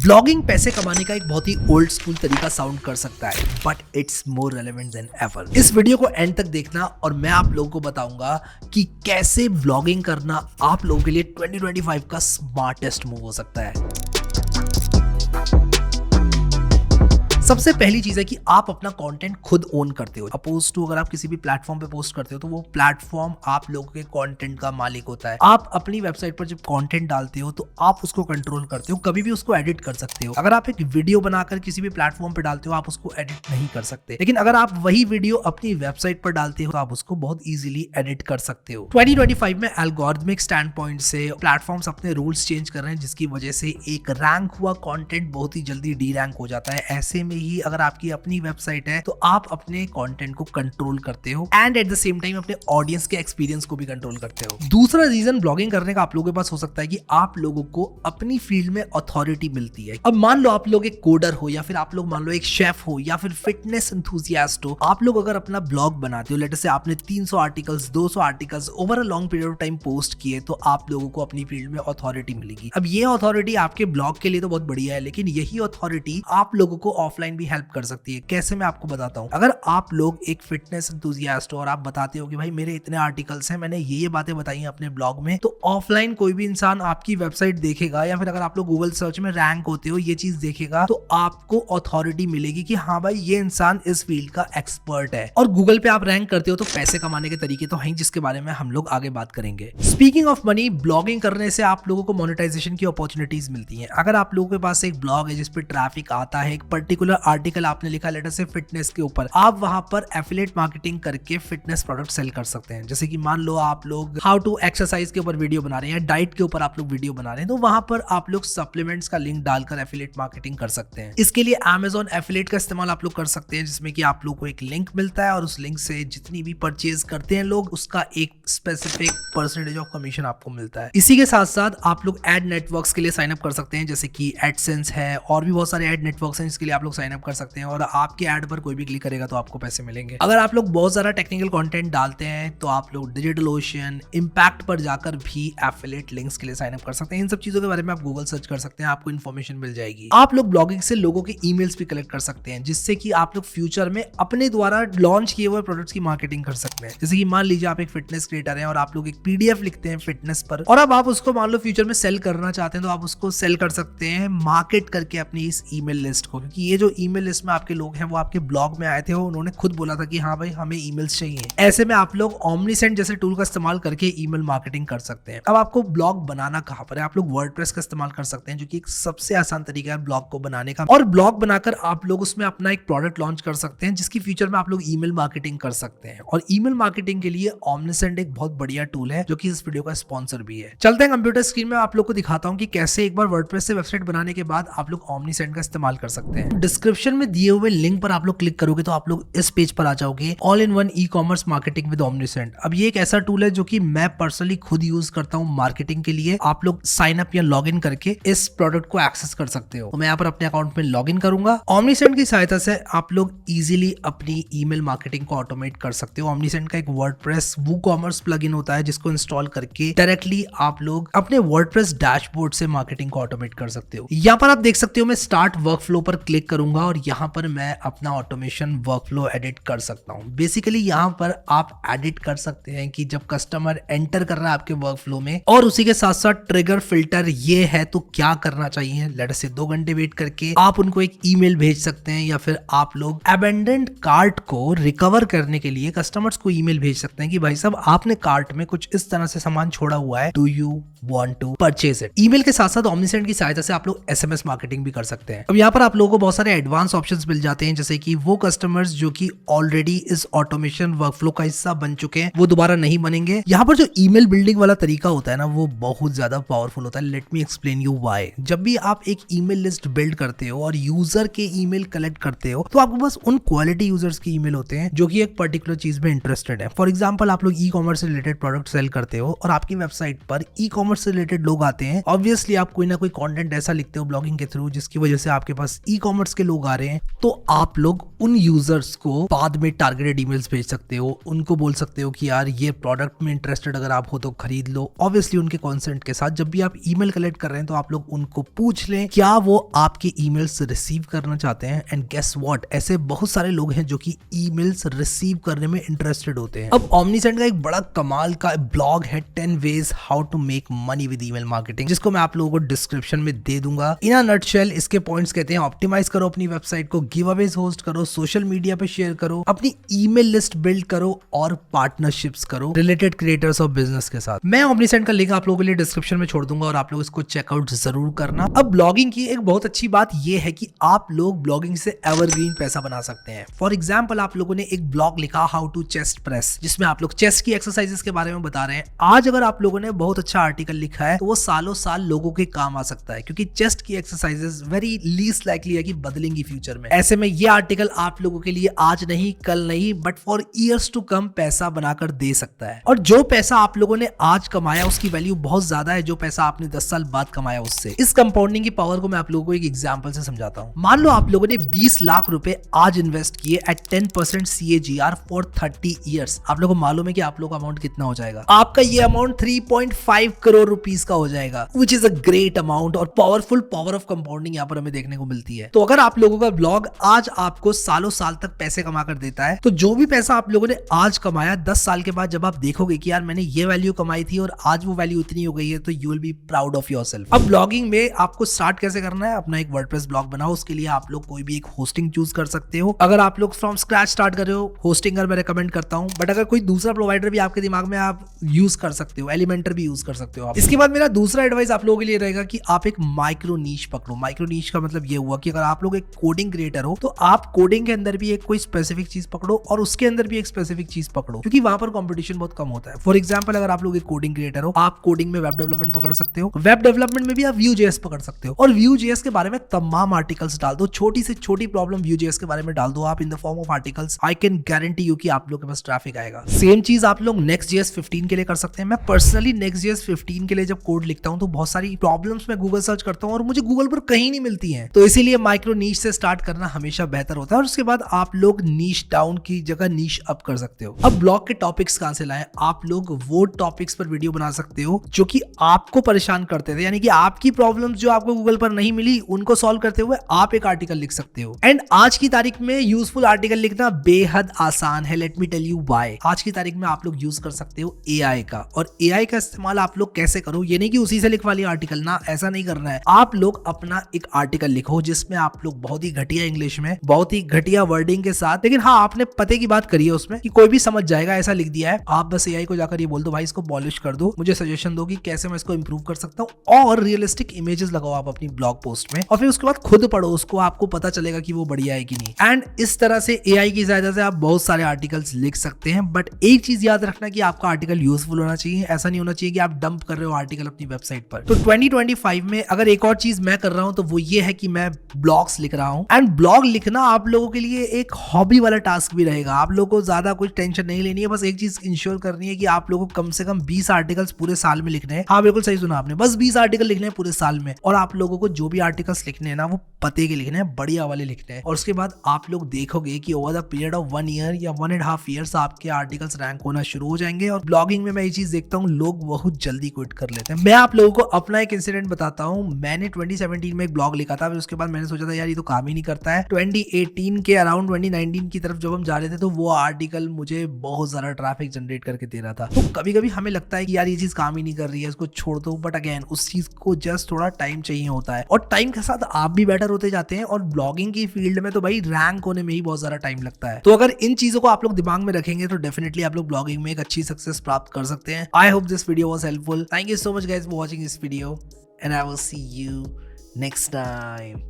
Vlogging पैसे कमाने का एक बहुत ही ओल्ड स्कूल तरीका साउंड कर सकता है, but it's more relevant then ever. इस वीडियो को एंड तक देखना और मैं आप लोगों को बताऊंगा कि कैसे व्लॉगिंग करना आप लोगों के लिए 2025 का स्मार्टेस्ट मूव हो सकता है। सबसे पहली चीज है कि आप अपना कंटेंट खुद ओन करते हो। अपोज टू अगर आप किसी भी प्लेटफॉर्म पे पोस्ट करते हो तो वो प्लेटफॉर्म आप लोगों के कंटेंट का मालिक होता है। आप अपनी वेबसाइट पर जब कंटेंट डालते हो तो आप उसको कंट्रोल करते हो, कभी भी उसको एडिट कर सकते हो। अगर आप एक वीडियो बनाकर किसी भी प्लेटफॉर्म पे डालते हो आप उसको एडिट नहीं कर सकते, लेकिन अगर आप वही वीडियो अपनी वेबसाइट पर डालते हो तो आप उसको बहुत ईजिली एडिट कर सकते हो। 2025 में एल्गोरिथमिक स्टैंड पॉइंट से प्लेटफॉर्म्स अपने रूल्स चेंज कर रहे हैं, जिसकी वजह से एक रैंक हुआ कंटेंट बहुत ही जल्दी डी रैंक हो जाता है। ऐसे में ही अगर आपकी अपनी वेबसाइट है तो आप अपने कंटेंट को कंट्रोल करते हो and at the same time अपने ऑडियंस के एक्सपीरियंस को भी कंट्रोल करते हो। दूसरा रीजन ब्लॉगिंग करने का आप लोगों के पास हो सकता है कि आप लोगों को अपनी फील्ड में अथॉरिटी मिलती है। अब मान लो आप लोग एक कोडर हो या फिर आप लोग मान लो एक शेफ हो या फिर फिटनेस एंथुसियास्ट हो। आप लोग अगर अपना ब्लॉग बनाते हो, लेट्स से आपने 300 articles 200 articles over a long period of time post किए, तो आप लोगों को अपनी फील्ड में अथॉरिटी मिलेगी। अब ये अथॉरिटी आपके ब्लॉग के लिए तो बहुत बढ़िया है, लेकिन यही अथॉरिटी आप लोगों को ऑफलाइन भी हेल्प कर सकती है। कैसे, मैं आपको बताता हूं। अगर आप लोग एक फिटनेस एंथुसियास्ट हो और आप बताते हो कि भाई मेरे इतने आर्टिकल्स हैं, मैंने ये बातें बताई हैं अपने ब्लॉग में, तो ऑफलाइन कोई भी इंसान आपकी वेबसाइट देखेगा या फिर अगर आप लोग गूगल सर्च में रैंक होते हो ये चीज देखेगा तो आपको अथॉरिटी मिलेगी कि हाँ भाई ये इंसान इस फील्ड का एक्सपर्ट है। और गूगल पे आप रैंक करते हो तो पैसे कमाने के तरीके तो हैं, जिसके बारे में हम लोग आगे बात करेंगे। स्पीकिंग ऑफ मनी, ब्लॉगिंग करने से आप लोगों को मोनेटाइजेशन की अपॉर्चुनिटीज मिलती हैं। अगर आप लोगों के पास एक ब्लॉग है जिसपे ट्रैफिक आता है, एक पर्टिकुलर आर्टिकल आपने लिखा लेटर से फिटनेस के ऊपर, आप वहां पर एफिलिएट मार्केटिंग करके फिटनेस प्रोडक्ट सेल कर सकते हैं। जैसे कि मान लो आप लोग हाउ टू एक्सरसाइज के ऊपर वीडियो बना रहे हैं, डाइट के ऊपर आप लोग वीडियो बना रहे हैं, तो वहां पर आप लोग सप्लीमेंट्स का लिंक डालकर एफिलिएट मार्केटिंग कर सकते हैं। इसके लिए Amazon एफिलिएट का इस्तेमाल आप लोग कर सकते हैं, जिसमें कि आप लोग को एक लिंक मिलता है और उस लिंक से जितनी भी परचेज करते हैं लोग, उसका एक स्पेसिफिक परसेंटेज ऑफ कमीशन आपको मिलता है। इसी के साथ साथ आप लोग एड नेटवर्क्स के लिए साइन अप कर सकते हैं, जैसे कि एडसेंस है और भी बहुत सारे एड नेटवर्क्स हैं जिसके लिए आप लोग साइन अप कर सकते हैं, और आपके एड पर कोई भी क्लिक करेगा तो आपको पैसे मिलेंगे। अगर आप लोग बहुत सारा टेक्निकल कंटेंट डालते हैं तो आप लोग डिजिटल ओशन, इंपैक्ट पर जाकर भी एफिलिएट लिंक्स के लिए साइन अप कर सकते हैं। इन सब चीजों के बारे में आप गूगल सर्च कर सकते हैं, आपको इन्फॉर्मेशन मिल जाएगी। आप लोग ब्लॉगिंग से लोगों के ईमेल्स भी कलेक्ट कर सकते हैं, जिससे कि आप लोग फ्यूचर में अपने द्वारा लॉन्च किए हुए प्रोडक्ट्स की मार्केटिंग कर सकते हैं। जैसे कि मान लीजिए आप एक फिटनेस क्रिएटर हैं और आप लोग एक पीडीएफ लिखते हैं फिटनेस पर, और अब आप उसको मान लो फ्यूचर में सेल करना चाहते हैं, तो आप उसको सेल कर सकते हैं मार्केट करके अपनी इस ईमेल लिस्ट को, क्योंकि ये जो ईमेल लिस्ट में आपके लोग हैं वो आपके ब्लॉग में आए थे, उन्होंने खुद बोला था कि हाँ भाई हमें ईमेल्स चाहिए। ऐसे में आप लोग ओमनीसेंट जैसे टूल का इस्तेमाल करके ईमेल मार्केटिंग कर सकते हैं। अब आपको ब्लॉग बनाना कहां पर है, आप लोग वर्डप्रेस का इस्तेमाल कर सकते हैं, जो कि एक सबसे आसान तरीका है ब्लॉग को बनाने का। और ब्लॉग बनाकर आप लोग उसमें अपना एक प्रोडक्ट लॉन्च कर सकते हैं, जिसकी फ्यूचर में आप लोग ईमेल मार्केटिंग कर सकते हैं। और ईमेल मार्केटिंग के लिए ओमनीसेंट एक बहुत बढ़िया टूल है, जो कि इस वीडियो का स्पॉन्सर भी है। चलते हैं कंप्यूटर स्क्रीन में, आप लोग को दिखाता हूं कि कैसे एक बार वर्डप्रेस से वेबसाइट बनाने के बाद आप लोग ओमनीसेंट का इस्तेमाल कर सकते हैं। डिस्क्रिप्शन में दिए हुए लिंक पर आप लोग क्लिक करोगे तो आप लोग इस पेज पर आ जाओगे, all in one e commerce marketing with omniscient. अब ये एक ऐसा टूल है जो कि मैं पर्सनली खुद यूज करता हूं मार्केटिंग के लिए। आप लोग साइन अप या लॉग इन करके इस प्रोडक्ट को एक्सेस कर सकते हो। तो मैं यहाँ पर अपने अकाउंट में लॉग इन करूंगा। ओमनीसेंट की सहायता से आप लोग इजीली अपनी ईमेल मार्केटिंग को ऑटोमेट कर सकते हो। ओमनीसेंट का एक वर्डप्रेस वूकॉमर्स प्लगइन होता है, जिसको इंस्टॉल करके डायरेक्टली आप लोग अपने वर्डप्रेस डैशबोर्ड से मार्केटिंग को ऑटोमेट कर सकते हो। यहाँ पर आप देख सकते हो मैं स्टार्ट वर्कफ्लो पर क्लिक करूंगा और यहाँ पर मैं अपना ऑटोमेशन वर्कफ्लो एडिट कर सकता हूँ। बेसिकली यहाँ पर आप एडिट कर सकते हैं कि जब कस्टमर एंटर कर रहा है आपके वर्कफ्लो में, और उसी के साथ साथ ट्रिगर फिल्टर ये है तो क्या करना चाहिए। लेट्स से 2 घंटे वेट करके आप उनको एक ईमेल भेज सकते हैं, या फिर आप लोग अबेंडेंड कार्ट को रिकवर करने के लिए कस्टमर्स को ईमेल भेज सकते हैं कि भाई साहब आपने कार्ट में कुछ इस तरह से सामान छोड़ा हुआ है, do you want to purchase it. Email के साथ साथ ओमनीसेंट की सहायता से आप लोग एसएमएस मार्केटिंग भी कर सकते हैं। अब यहाँ पर आप लोगों को बहुत सारे एडवांस ऑप्शंस मिल जाते हैं, जैसे कि वो कस्टमर्स जो कि ऑलरेडी इस ऑटोमेशन वर्कफ्लो का हिस्सा बन चुके हैं वो दोबारा नहीं बनेंगे। यहाँ पर जो ईमेल बिल्डिंग वाला तरीका होता है ना, वो बहुत ज्यादा पावरफुल होता है। Let me explain you why. जब भी आप एक ईमेल लिस्ट बिल्ड करते हो और यूजर के ईमेल कलेक्ट करते हो, तो आपको बस उन क्वालिटी यूजर्स के ईमेल होते हैं जो कि एक पर्टिकुलर चीज में इंटरेस्टेड है। फॉर एग्जांपल आप लोग ई कॉमर्स से रिलेटेड प्रोडक्ट सेल करते हो और आपकी वेबसाइट पर ई कॉमर्स से रिलेटेड लोग आते हैं। ऑब्वियसली आप कोई ना कोई कंटेंट ऐसा लिखते हो ब्लॉगिंग के थ्रू जिसकी वजह से आपके पास ई कॉमर्स के लोग आ रहे हैं, तो आप लोग उन यूजर्स को बाद में टारगेटेड ईमेल्स भेज सकते हो, उनको बोल सकते हो कि यार ये प्रोडक्ट में इंटरेस्टेड अगर आप हो तो खरीद लो, ऑब्वियसली उनके कंसेंट के साथ। जब भी आप ईमेल कलेक्ट कर रहे हैं तो आप लोग उनको पूछ लें क्या वो आपके ईमेल्स रिसीव करना चाहते हैं, एंड गेस व्हाट, ऐसे बहुत सारे लोग हैं जो कि ईमेल्स रिसीव करने में इंटरेस्टेड होते हैं। अब ओमनीसेंट का एक बड़ा कमाल का ब्लॉग है 10 ways how to make money with email marketing, जिसको मैं आप लोगों को डिस्क्रिप्शन में दे दूंगा। इन अ नटशेल इसके पॉइंट्स कहते हैं ऑप्टिमाइज करो अपनी वेबसाइट को, गिव अवेज होस्ट करो, सोशल मीडिया पे शेयर करो, अपनी ईमेल लिस्ट बिल्ड करो और पार्टनरशिप्स करो रिलेटेड क्रिएटर्स और बिजनेस के साथ। मैं ओमनीसेंट का लिंक आप लोगों के लिए डिस्क्रिप्शन में छोड़ दूंगा और आप लोग इसको चेकआउट जरूर करना। अब ब्लॉगिंग की एक बहुत अच्छी बात यह है कि आप लोग ब्लॉगिंग से एवरग्रीन पैसा बना सकते हैं। फॉर एग्जाम्पल आप लोगों ने एक ब्लॉग लिखा हाउ टू चेस्ट प्रेस, जिसमें आप लोग चेस्ट की एक्सरसाइजेस के बारे में बता रहे हैं। आज अगर आप लोगों ने बहुत अच्छा आर्टिकल लिखा है तो वो सालों साल लोगों के काम आ सकता है, क्योंकि चेस्ट की एक्सरसाइजेस वेरी लीस्ट लाइकली है कि बदलेंगी फ्यूचर में। ऐसे में ये आर्टिकल आप लोगों के लिए आज नहीं कल नहीं but for years to come पैसा बनाकर दे सकता है। और जो पैसा आप लोगों ने आज कमाया उसकी वैल्यू बहुत ज्यादा है जो पैसा आपने 10 साल बाद कमाया उससे। इस कंपाउंडिंग की पावर को मैं आप लोगों को एक एग्जांपल से समझाता हूं। मान लो आप लोगों ने 20 लाख रुपए आज इन्वेस्ट किए एट 10% CAGR फॉर 30 ईयर्स। आप लोगों को मालूम है कि आप लोगों का अमाउंट कितना हो जाएगा? आपका ये अमाउंट 3.5 करोड़ रुपीस का हो जाएगा, which is a great amount. और पावरफुल पावर ऑफ कंपाउंडिंग यहाँ पर हमें देखने को मिलती है। तो अगर आप लोगों का ब्लॉग आज आपको सालों साल तक पैसे कमा कर देता है, तो जो भी पैसा आप लोगों ने आज कमाया 10 साल के बाद जब आप देखोगे कि यार मैंने ये वैल्यू कमाई थी और आज वो वैल्यू इतनी हो गई है, तो you will be proud of yourself. अब ब्लॉगिंग में आपको स्टार्ट कैसे करना है? अपना एक वर्डप्रेस ब्लॉग बनाओ। उसके लिए आप लोग कोई भी एक होस्टिंग चूज कर सकते हो। अगर आप लोग फ्रॉम स्क्रैच स्टार्ट कर रहे हो, होस्टिंगर मैं रेकमेंड करता हूं, बट अगर कोई दूसरा प्रोवाइडर भी आपके दिमाग में आप यूज कर सकते हो, एलिमेंटर भी यूज कर सकते हो आप। इसके बाद मेरा दूसरा एडवाइस आप लोगों के लिए रहेगा कि आप एक माइक्रो नीश पकड़ो। माइक्रो नीश का मतलब ये हुआ कि अगर आप लोग एक कोडिंग क्रिएटर हो तो आप कोडिंग के अंदर भी एक कोई स्पेसिफिक चीज पकड़ो और उसके अंदर भी एक स्पेसिफिक चीज पकड़ो, क्योंकि वहां पर कंपटीशन बहुत कम होता है। फॉर एग्जांपल अगर आप लोग एक कोडिंग क्रिएटर हो, आप कोडिंग में वेब डेवलपमेंट पकड़ सकते हो, वेब डेवलपमेंट में भी आप Vue.js पकड़ सकते हो और Vue.js के बारे में तमाम आर्टिकल्स डाल दो। छोटी से छोटी प्रॉब्लम Vue.js के बारे में डाल दो आप in the form of articles. I can guarantee you कि आप लोग के पास ट्रैफिक आएगा। सेम चीज आप लोग Next.js 15 के लिए कर सकते हैं। मैं पर्सनली Next.js 15 के लिए जब कोड लिखता हूं तो बहुत सारी प्रॉब्लम्स मैं गूगल सर्च करता हूं और मुझे गूगल पर कहीं नहीं मिलती हैं। तो इसीलिए माइक्रो नीश से स्टार्ट करना हमेशा बेहतर होता है और उसके बाद आप लोग नीश डाउन की जगह नीश अप कर सकते हो। अब ब्लॉग के टॉपिक्स कहां से लाएं? आप लोग वो टॉपिक्स पर वीडियो बना सकते हो जो कि आपको परेशान करते थे, यानी कि आपकी प्रॉब्लम्स जो आपको गूगल पर नहीं मिली उनको सॉल्व करते हुए आप एक आर्टिकल लिख सकते हो। एंड आज की तारीख में यूजफुल आर्टिकल लिखना बेहद आसान है। Let me tell you why. आज की तारीख में आप लोग यूज कर सकते हो AI का, और AI का इस्तेमाल आप लोग कैसे करो, ये नहीं कि उसी से लिखवा लिया आर्टिकल, ना ऐसा नहीं करना है। आप लोग अपना एक आर्टिकल लिखो जिसमें आप लोग बहुत ही घटिया इंग्लिश में, बहुत ही घटिया वर्डिंग के साथ, लेकिन हाँ आपने पते की बात करी है उसमें कि कोई भी समझ जाएगा ऐसा लिख दिया है। आप बस AI को जाकर ये बोल दो भाई इसको पॉलिश कर दो, मुझे सजेशन दो कि कैसे मैं इसको इंप्रूव कर सकता हूँ, और रियलिस्टिक इमेजेस लगाओ आप अपनी ब्लॉग पोस्ट में, और फिर उसके बाद खुद पढ़ो उसको, आपको पता चलेगा कि वो बढ़िया है कि नहीं। एंड इस तरह से AI की सहायता से आप बहुत सारे आर्टिकल्स लिख सकते हैं। बट एक चीज याद रखना कि आपका आर्टिकल यूजफुल होना चाहिए। ऐसा नहीं होना चाहिए कि आप डंप कर रहे हो आर्टिकल अपनी वेबसाइट पर। तो 2025 में अगर एक और चीज मैं कर रहा हूं तो वो ये है कि मैं ब्लॉग्स लिख रहा हूं। एंड ब्लॉग लिखना आप लोगों के लिए एक हॉबी वाला टास्क भी रहेगा। आप लोगों को ज्यादा कुछ टेंशन नहीं लेनी है, बस एक चीज इंश्योर करनी है कि आप लोगों को कम से कम 20 आर्टिकल्स पूरे साल में लिखने हैं। हाँ बिल्कुल सही सुना आपने, बस 20 आर्टिकल लिखने हैं पूरे साल में। और आप लोगों को जो भी आर्टिकल्स लिखने हैं ना वो पते के लिखने हैं, बढ़िया वाले लिखने हैं। और उसके बाद आप लोग देखोगे कि over the period of 1 year या 1.5 ईयर्स आपके आर्टिकल्स रैंक होना शुरू हो जाएंगे। और ब्लॉगिंग में मैं ये चीज देखता हूँ लोग बहुत जल्दी क्विट कर लेते हैं। मैं आप लोगों को अपना एक इंसिडेंट बताता हूँ। मैंने 2017 में एक ब्लॉग लिखा था, फिर उसके बाद मैंने सोचा था यार ये तो काम ही नहीं करता है। 2018 के अराउंड 2019 की तरफ जब हम जा रहे थे तो वो आर्टिकल मुझे बहुत ज्यादा ट्रैफिक जनरेट करके दे रहा था। तो कभी कभी हमें लगता है कि यार ये चीज काम ही नहीं कर रही है, इसको छोड़ दो। बट अगेन उस चीज को जस्ट थोड़ा टाइम चाहिए होता है, और टाइम के साथ आप भी बेटर होते जाते हैं। और ब्लॉगिंग की फील्ड में तो भाई रैंक होने में ही बहुत ज्यादा टाइम लगता है। तो अगर इन चीजों को आप लोग दिमाग में रखेंगे तो डेफिनेटली आप लोग ब्लॉगिंग में एक अच्छी सक्सेस प्राप्त कर सकते हैं। I hope this video was helpful. Thank you so much guys for watching this video, and I will see you next time.